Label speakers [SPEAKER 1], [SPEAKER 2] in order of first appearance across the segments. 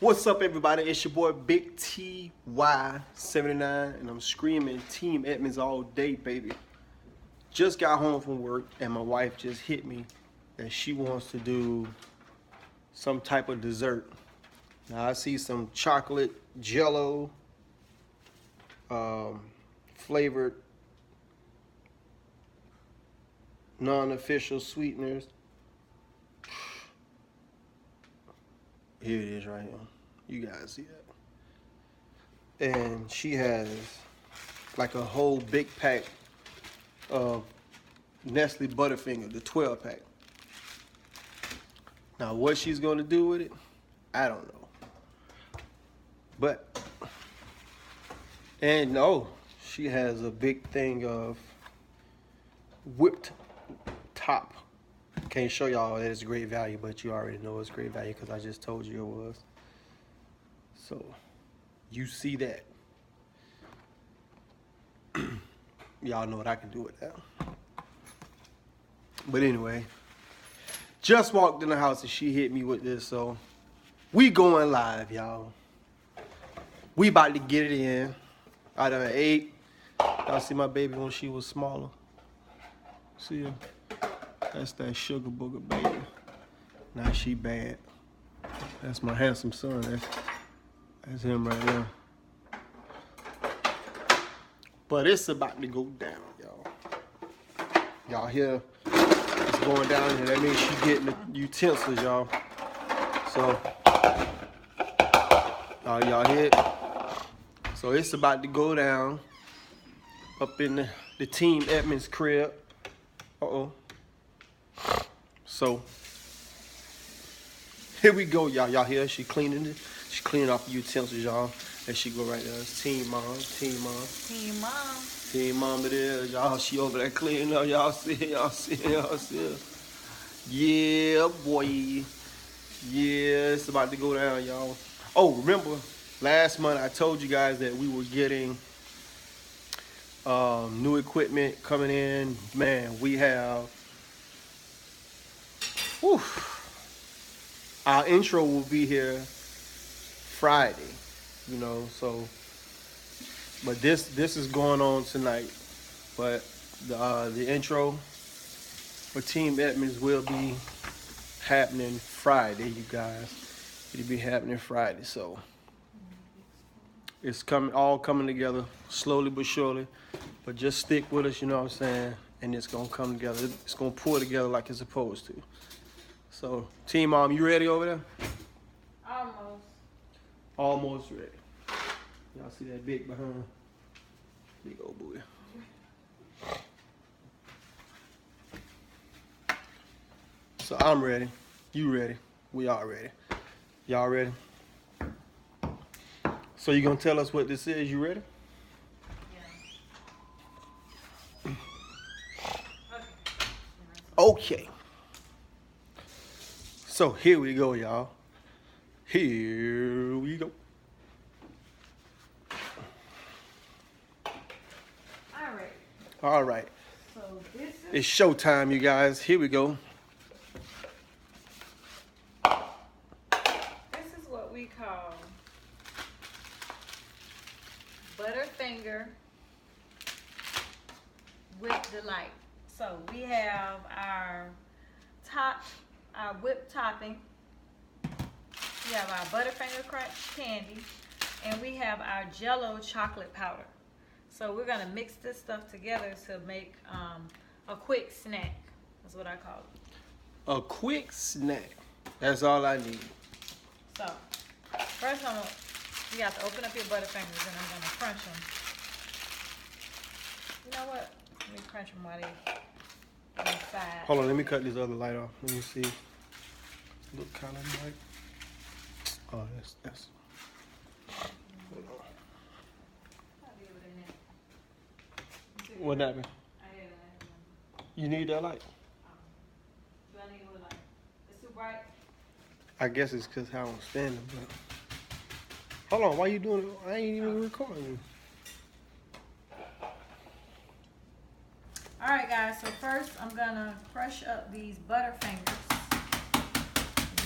[SPEAKER 1] What's up, everybody? It's your boy Big TY79, and I'm screaming Team Edmonds all day, baby. Just got home from work, and my wife just hit me that she wants to do some type of dessert. Now I see some chocolate jello, flavored non-official sweeteners. Here it is right here. You guys see that? And she has like a whole big pack of Nestle Butterfinger, the 12 pack. Now what she's gonna do with it, I don't know. But, and no, she has a big thing of whipped top. Can't show y'all that it's great value, but you already know it's great value because I just told you it was. So, you see that. Y'all know what I can do with that. But anyway, just walked in the house and she hit me with this, so we going live, y'all. We about to get it in. I done ate. Y'all see my baby when she was smaller? See her? That's that sugar booger baby. Now she bad. That's my handsome son. That's him right there. But it's about to go down, y'all. Y'all hear it's going down here. That means she getting the utensils, y'all. So, y'all hear it? So it's about to go down up in the Team Edmonds crib. Uh-oh. So here we go, y'all. Y'all hear she cleaning it? She cleaning off the utensils, y'all. And she go right there. It's Team Mom, Team Mom.
[SPEAKER 2] Team Mom.
[SPEAKER 1] Team Mom it is, y'all. She over there cleaning up. Y'all see it, y'all see it, y'all see it. Yeah, boy. Yeah, it's about to go down, y'all. Oh, remember, last month I told you guys that we were getting new equipment coming in. Man, we have our intro will be here Friday, you know, so but this is going on tonight. But the intro for Team Edmonds will be happening Friday, you guys. It'll be happening Friday, so it's all coming together slowly but surely. But just stick with us, you know what I'm saying? And it's gonna come together. It's gonna pull together like it's supposed to. So, Team Mom, you ready over there?
[SPEAKER 2] Almost.
[SPEAKER 1] Almost ready. Y'all see that big behind? Big old boy. So I'm ready. You ready? We all ready. Y'all ready? So you gonna tell us what this is? You ready?
[SPEAKER 2] Yeah.
[SPEAKER 1] Okay. So here we go, y'all. Here we go. All right.
[SPEAKER 2] So this is
[SPEAKER 1] It's showtime, you guys. Here we go.
[SPEAKER 2] what we call Butterfinger with delight. So we have our whipped topping. We have our Butterfinger Crunch candy, and we have our Jello chocolate powder. So we're gonna mix this stuff together to make a quick snack. That's what I call it.
[SPEAKER 1] A quick snack. That's all I need.
[SPEAKER 2] So first, you have to open up your Butterfingers, and I'm gonna crunch them. You know what? Let me crunch them while they're inside.
[SPEAKER 1] Hold on, let me cut this other light off. Let me see. Look kind of bright. Oh, that's. Hold on. What happened? You need that light?
[SPEAKER 2] Do I need a light? It's too bright?
[SPEAKER 1] I guess it's because how I'm standing, but. Hold on, why you doing it? I ain't even recording you.
[SPEAKER 2] Alright guys, so first I'm gonna crush up these Butterfingers.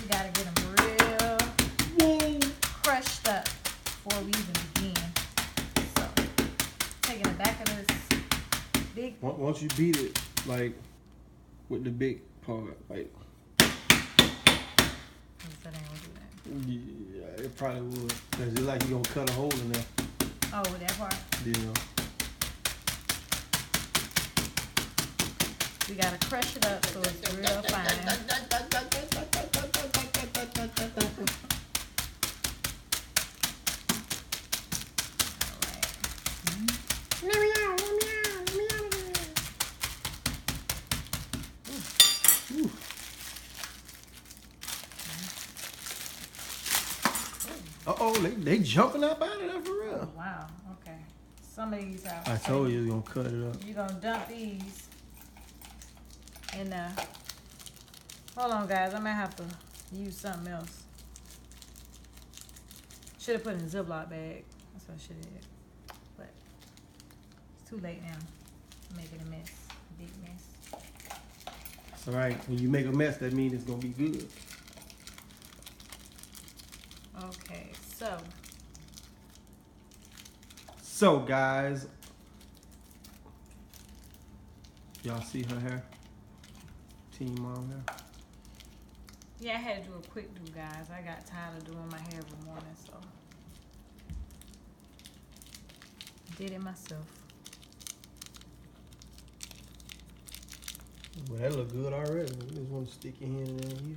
[SPEAKER 2] You gotta get them real
[SPEAKER 1] once you beat it, like with the big part, like
[SPEAKER 2] That ain't gonna do that.
[SPEAKER 1] yeah, it probably would. Cause it's like you gonna cut a hole in there.
[SPEAKER 2] Oh, with that part?
[SPEAKER 1] Yeah.
[SPEAKER 2] We gotta crush it up so it's real fine.
[SPEAKER 1] Uh-oh, they jumping up out of there for real.
[SPEAKER 2] Oh, wow, okay. Some of these are.
[SPEAKER 1] I told you it's gonna cut it up.
[SPEAKER 2] You're gonna dump these in there. Hold on, guys. I might have to use something else. Should have put it in a Ziploc bag. That's what I should have did. But it's too late now. Making a mess. A big mess.
[SPEAKER 1] It's alright. When you make a mess, that means it's gonna be good.
[SPEAKER 2] Okay, so.
[SPEAKER 1] So guys, y'all see her hair? Teen Mom hair.
[SPEAKER 2] Yeah, I had to do a quick do, guys. I got tired of doing my hair every morning, so. Did it myself.
[SPEAKER 1] Well, that look good already. You just want to stick your hand in there.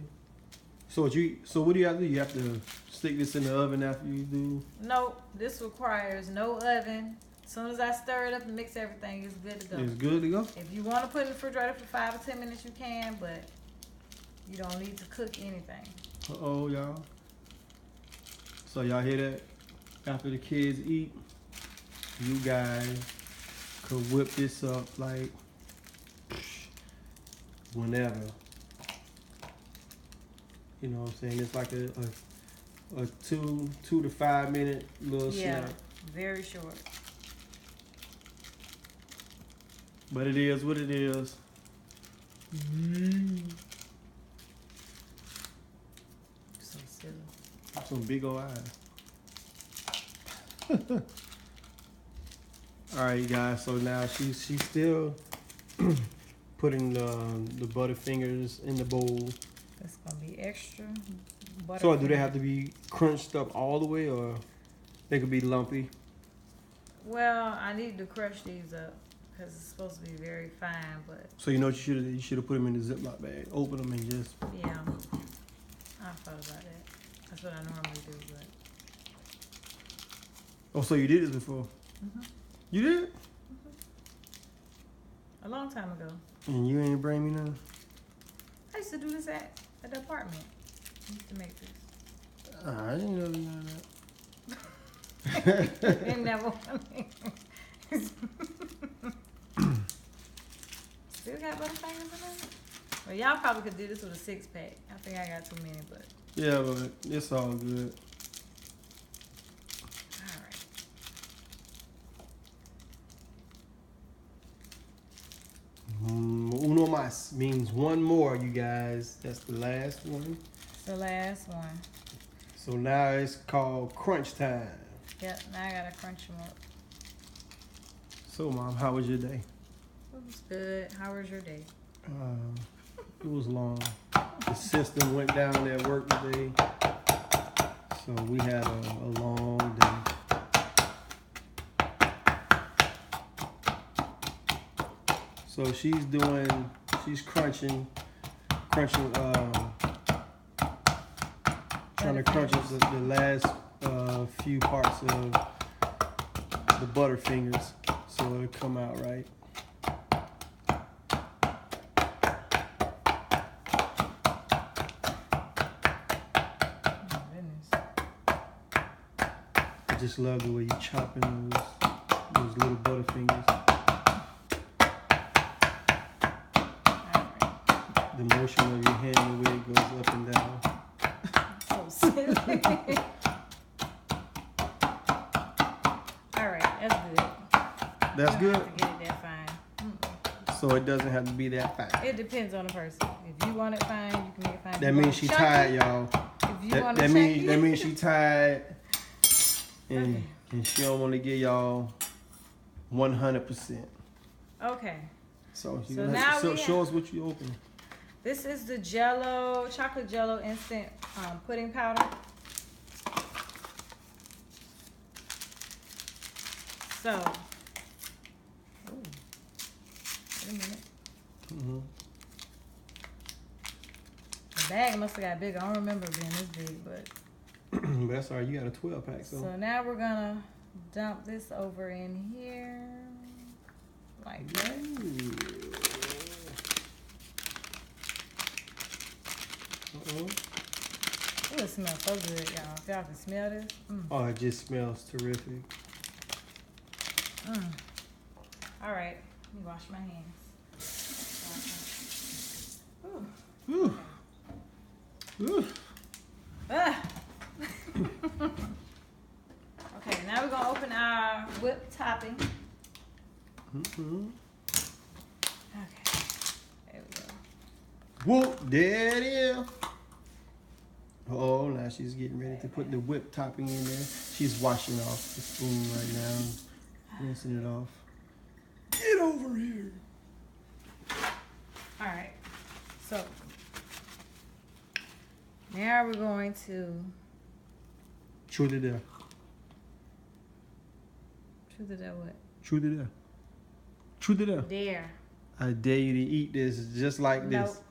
[SPEAKER 1] So what do you have to do? You have to stick this in the oven after you do.
[SPEAKER 2] Nope, this requires no oven. As soon as I stir it up and mix everything, it's good to go.
[SPEAKER 1] It's good to go.
[SPEAKER 2] If you want to put it in the refrigerator for 5 or 10 minutes, you can, but you don't need to cook anything.
[SPEAKER 1] Uh-oh, y'all. So y'all hear that? After the kids eat, you guys could whip this up like whenever. You know what I'm saying? It's like a 2 to 5 minute little snack.
[SPEAKER 2] Very short.
[SPEAKER 1] But it is what it is.
[SPEAKER 2] So silly.
[SPEAKER 1] Some big old eyes. All right, guys. So now she's still putting the Butterfingers in the bowl.
[SPEAKER 2] That's gonna be extra.
[SPEAKER 1] So do they have to be crunched up all the way, or they could be lumpy?
[SPEAKER 2] Well, I need to crush these up because it's supposed to be very fine. But
[SPEAKER 1] So you know what you should have put them in the Ziploc bag, open them and just.
[SPEAKER 2] yeah, I thought about that. That's what I normally do. But
[SPEAKER 1] Oh, so you did this before? You did?
[SPEAKER 2] a long time ago,
[SPEAKER 1] And you ain't bring me none.
[SPEAKER 2] I used to do this at the apartment. I used to make this.
[SPEAKER 1] I didn't know none of
[SPEAKER 2] It never. Still got Butterfingers in there? Well, y'all probably could do this with a 6-pack. I think I got too many, but
[SPEAKER 1] that. Yeah, but it's all good.
[SPEAKER 2] all right.
[SPEAKER 1] Uno más means one more, you guys. That's the last one.
[SPEAKER 2] It's the last one.
[SPEAKER 1] So now it's called crunch time.
[SPEAKER 2] Yep, now I gotta crunch them up.
[SPEAKER 1] So, Mom, how was your day?
[SPEAKER 2] It was good. How was your day?
[SPEAKER 1] It was long. The system went down at work today, so we had a long day. So she's crunching, trying to crunch up the last few parts of the Butterfingers so it'll come out right.
[SPEAKER 2] Oh, goodness.
[SPEAKER 1] I just love the way you chopping those little Butterfingers. The motion of your hand, the way it goes up and down.
[SPEAKER 2] So silly. All right, that's good.
[SPEAKER 1] That's
[SPEAKER 2] You
[SPEAKER 1] good.
[SPEAKER 2] don't have to get it that fine.
[SPEAKER 1] So it doesn't have to be that fine.
[SPEAKER 2] It depends on the person. If you want it fine, you can make it fine. If
[SPEAKER 1] That
[SPEAKER 2] you
[SPEAKER 1] means
[SPEAKER 2] want
[SPEAKER 1] she
[SPEAKER 2] it chunky,
[SPEAKER 1] tired, y'all.
[SPEAKER 2] If you want
[SPEAKER 1] That
[SPEAKER 2] it chunky,
[SPEAKER 1] means she tired, and
[SPEAKER 2] Okay.
[SPEAKER 1] and she don't want to give y'all 100%.
[SPEAKER 2] Okay.
[SPEAKER 1] So,
[SPEAKER 2] So now
[SPEAKER 1] show us what you open.
[SPEAKER 2] This is the Jello, chocolate Jello instant pudding powder. So, ooh, wait a minute.
[SPEAKER 1] Mm-hmm.
[SPEAKER 2] The bag must have got big. I don't remember it being this big, but.
[SPEAKER 1] That's all right. You got a 12 pack, so.
[SPEAKER 2] So now we're gonna dump this over in here, like that.
[SPEAKER 1] Uh-oh.
[SPEAKER 2] Ooh, it smells so good, y'all. If y'all can smell this.
[SPEAKER 1] Oh, it just smells terrific.
[SPEAKER 2] All right, let me wash my hands. Ooh.
[SPEAKER 1] Ooh. Ooh.
[SPEAKER 2] Ah. Okay, now we're gonna open our whipped topping.
[SPEAKER 1] Mm-hmm.
[SPEAKER 2] Okay, there we go.
[SPEAKER 1] Whoop, there it is. Oh, now she's getting ready to put the whipped topping in there. She's washing off the spoon right now, rinsing it off. Get over here.
[SPEAKER 2] All right, so now we're going to
[SPEAKER 1] Truth or dare.
[SPEAKER 2] truth or dare what?
[SPEAKER 1] Truth or dare. Truth or dare.
[SPEAKER 2] Dare.
[SPEAKER 1] I dare you to eat this just like this.
[SPEAKER 2] Nope.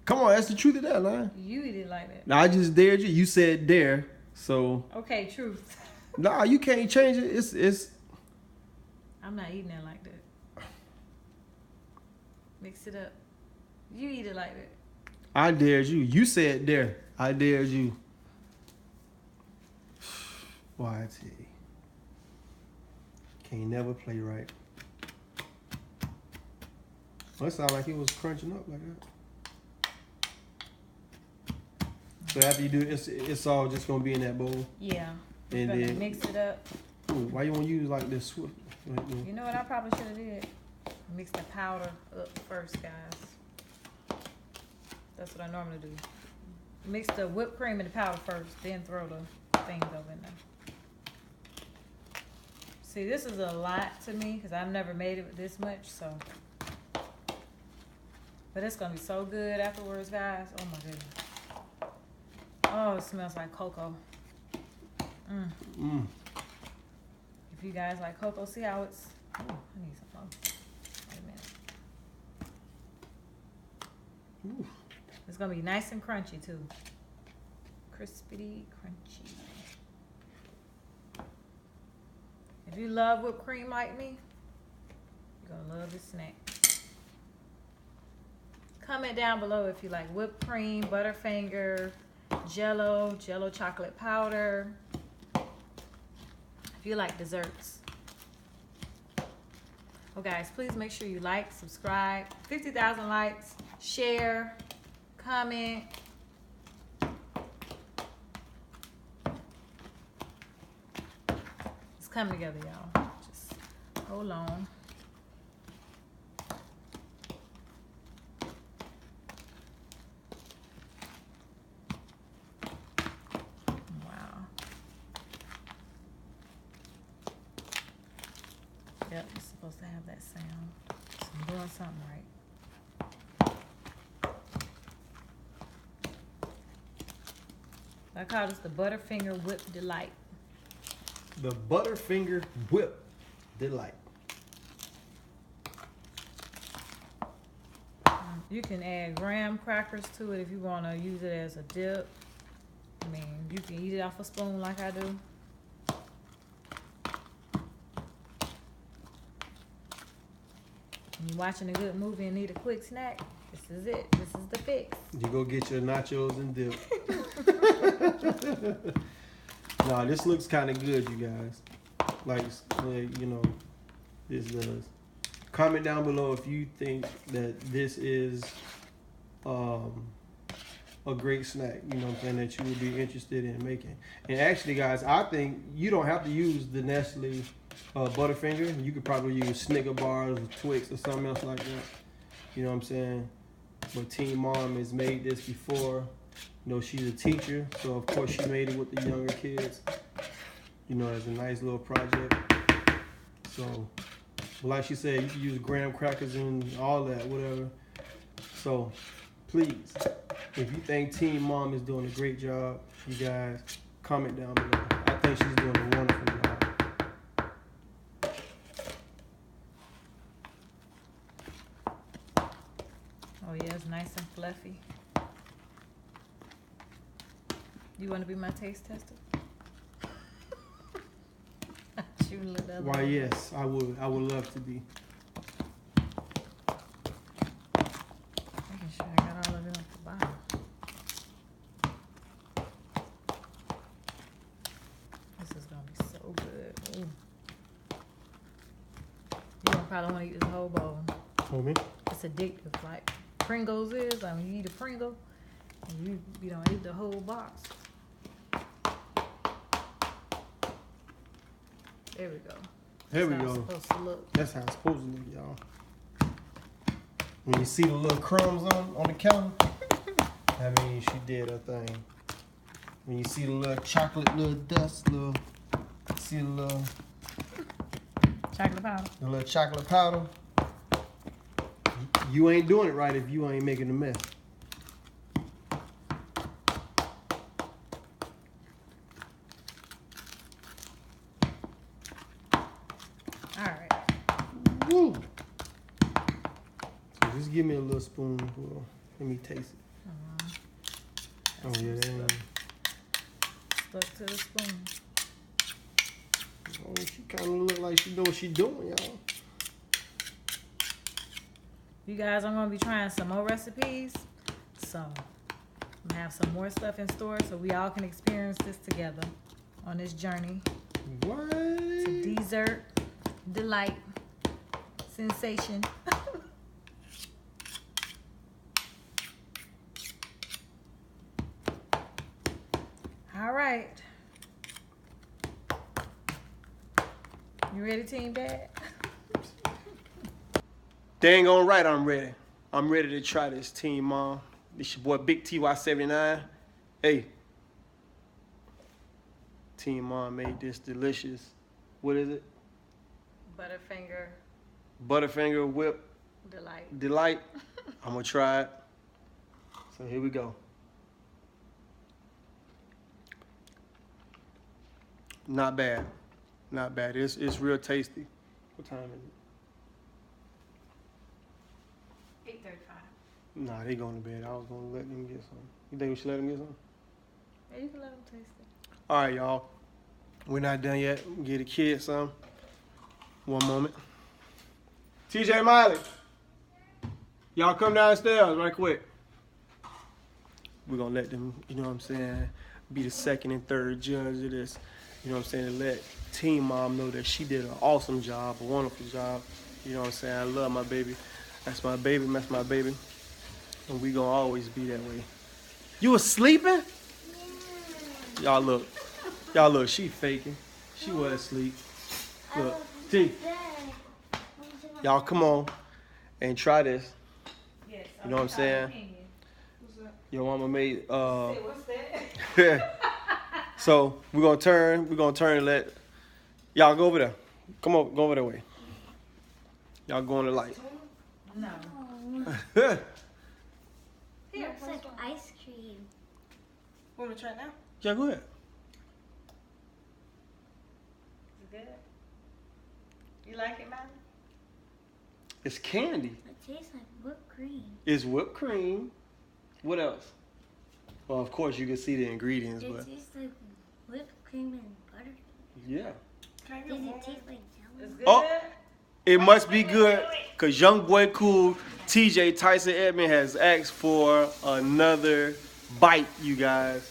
[SPEAKER 1] Come on, that's the truth or dare, man.
[SPEAKER 2] You eat it like that.
[SPEAKER 1] Now, I just dared you. You said dare, so.
[SPEAKER 2] Okay, truth.
[SPEAKER 1] Nah, you can't change it. It's.
[SPEAKER 2] I'm not eating it like that. Mix it up. You eat it like that.
[SPEAKER 1] I dared you. You said dare. I dared you. Why I tell you. Can't never play right. Well, it sounded like it was crunching up like that. So after you do it, it's all just gonna be in that bowl.
[SPEAKER 2] Yeah. We're
[SPEAKER 1] And
[SPEAKER 2] gonna
[SPEAKER 1] then
[SPEAKER 2] mix it up.
[SPEAKER 1] Ooh, why you want to use like this swift?
[SPEAKER 2] You know what I probably should have did? Mix the powder up first, guys. That's what I normally do. Mix the whipped cream and the powder first, then throw the things over in there. See, this is a lot to me because I've never made it this much, so. But it's gonna be so good afterwards, guys. Oh my goodness. Oh, it smells like cocoa. If you guys like cocoa, see how it's. Oh, I need some more. Wait a minute.
[SPEAKER 1] Ooh.
[SPEAKER 2] It's gonna be nice and crunchy too. Crispity, crunchy. If you love whipped cream like me, you're gonna love this snack. Comment down below if you like whipped cream, Butterfinger, Jello chocolate powder. If you like desserts. Well, guys, please make sure you like, subscribe, 50,000 likes, share, comment. It's coming together, y'all. Just hold on. Yep, it's supposed to have that sound. So I'm doing something right. I call this the Butterfinger Whip Delight.
[SPEAKER 1] The Butterfinger Whip Delight.
[SPEAKER 2] You can add graham crackers to it if you want to use it as a dip. I mean, you can eat it off a spoon like I do. When you're watching a good movie and need a quick snack, this is it. This is the fix.
[SPEAKER 1] You go get your nachos and dip. Nah, this looks kind of good, you guys. Like, you know, this does. Comment down below if you think that this is a great snack, you know what I'm saying, that you would be interested in making. And actually, guys, I think you don't have to use the Nestle Butterfinger. You could probably use Snicker bars or Twix or something else like that. You know what I'm saying? But Teen Mom has made this before. You know, she's a teacher, so of course she made it with the younger kids. You know, as a nice little project. So But like she said, you can use graham crackers and all that, whatever. So please, if you think Teen Mom is doing a great job, you guys comment down below. I think she's doing a wonderful job.
[SPEAKER 2] Oh yeah, it's nice and fluffy. You want to be my taste tester?
[SPEAKER 1] Why, yes, I would. I would love to be.
[SPEAKER 2] Making sure I got all of it off the bottom. This is gonna be so good. Ooh. You don't probably want to eat this whole bowl.
[SPEAKER 1] Hold me.
[SPEAKER 2] It's addictive, like Pringles is. Like when you eat a Pringle, and you don't eat the whole box. There we go.
[SPEAKER 1] There we
[SPEAKER 2] That's how
[SPEAKER 1] go.
[SPEAKER 2] it's supposed to look.
[SPEAKER 1] That's how it's supposed to look, y'all. When you see the little crumbs on the counter, that means she did her thing. When you see the little chocolate, little dust, see the little
[SPEAKER 2] Chocolate powder.
[SPEAKER 1] the little chocolate powder, you ain't doing it right if you ain't making a mess.
[SPEAKER 2] Alright.
[SPEAKER 1] Woo! So just give me a little spoonful. Let me taste it. Oh yeah, that ain't.
[SPEAKER 2] Stuck to the spoon.
[SPEAKER 1] Oh, she kind of look like she know what she doing, y'all.
[SPEAKER 2] You guys, I'm going to be trying some more recipes. So, I'm going to have some more stuff in store so we all can experience this together on this journey
[SPEAKER 1] What?
[SPEAKER 2] to dessert, delight, sensation. All right. You ready, Team Dad?
[SPEAKER 1] Dang on right, I'm ready. I'm ready to try this, Team Mom. This your boy Big TY79. Hey. Team Mom made this delicious. What is it?
[SPEAKER 2] Butterfinger
[SPEAKER 1] Butterfinger whip
[SPEAKER 2] delight.
[SPEAKER 1] I'm gonna try it. So here we go. Not bad. Not bad. It's real tasty. What time is it?
[SPEAKER 2] 8:35.
[SPEAKER 1] Nah, they going to bed. I was gonna let them get some. You think we should let them get some?
[SPEAKER 2] Yeah, you can let them taste it.
[SPEAKER 1] All right, y'all. We're not done yet. Get the kids some. One moment. TJ Miley, y'all come downstairs right quick. We're gonna let them, you know what I'm saying, be the second and third judge of this. You know what I'm saying? To let Teen Mom know that she did an awesome job, a wonderful job. You know what I'm saying? I love my baby. That's my baby. That's my baby. And we gonna always be that way. You was sleeping? Y'all look. Y'all look. She faking. She wasn't asleep. Look. T. Y'all come on and try this.
[SPEAKER 2] Yes,
[SPEAKER 1] You know what I'm saying? Your mama made
[SPEAKER 2] What's that?
[SPEAKER 1] So we're gonna turn and let y'all go over there. Come on, go over that way. Y'all go on the light.
[SPEAKER 2] No.
[SPEAKER 3] Here, looks like ice cream.
[SPEAKER 2] Want me to try it now?
[SPEAKER 1] Yeah, go ahead.
[SPEAKER 2] Is it good? You like it, man?
[SPEAKER 1] It's candy.
[SPEAKER 3] It tastes like whipped cream.
[SPEAKER 1] It's whipped cream. What else? Well, of course you can see the ingredients,
[SPEAKER 3] It
[SPEAKER 1] but
[SPEAKER 3] tastes like whipped cream and butter.
[SPEAKER 1] yeah.
[SPEAKER 3] Does it taste like jello?
[SPEAKER 2] It's good.
[SPEAKER 1] Oh. It must be good because Young Boy Cool TJ Tyson Edmond has asked for another bite, you guys.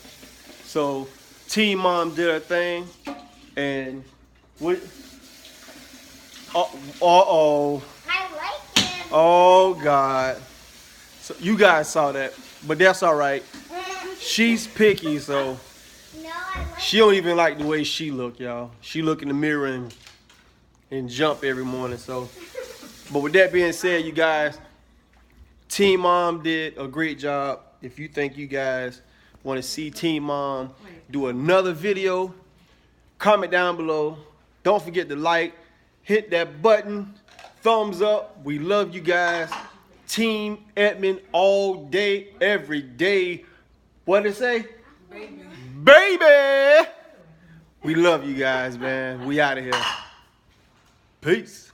[SPEAKER 1] So Teen Mom did her thing, and what? Uh-oh.
[SPEAKER 3] I like it.
[SPEAKER 1] Oh God. So you guys saw that, but that's all right. She's picky, so
[SPEAKER 3] No, I like
[SPEAKER 1] she don't even like the way she look, y'all. She look in the mirror and jump every morning. So, but with that being said, you guys, Teen Mom did a great job. If you think you guys want to see Teen Mom do another video, comment down below. Don't forget to like, hit that button, thumbs up. We love you guys. Team Edmond all day, every day. What it say? Baby. Baby. We love you guys, man. We out of here. Peace.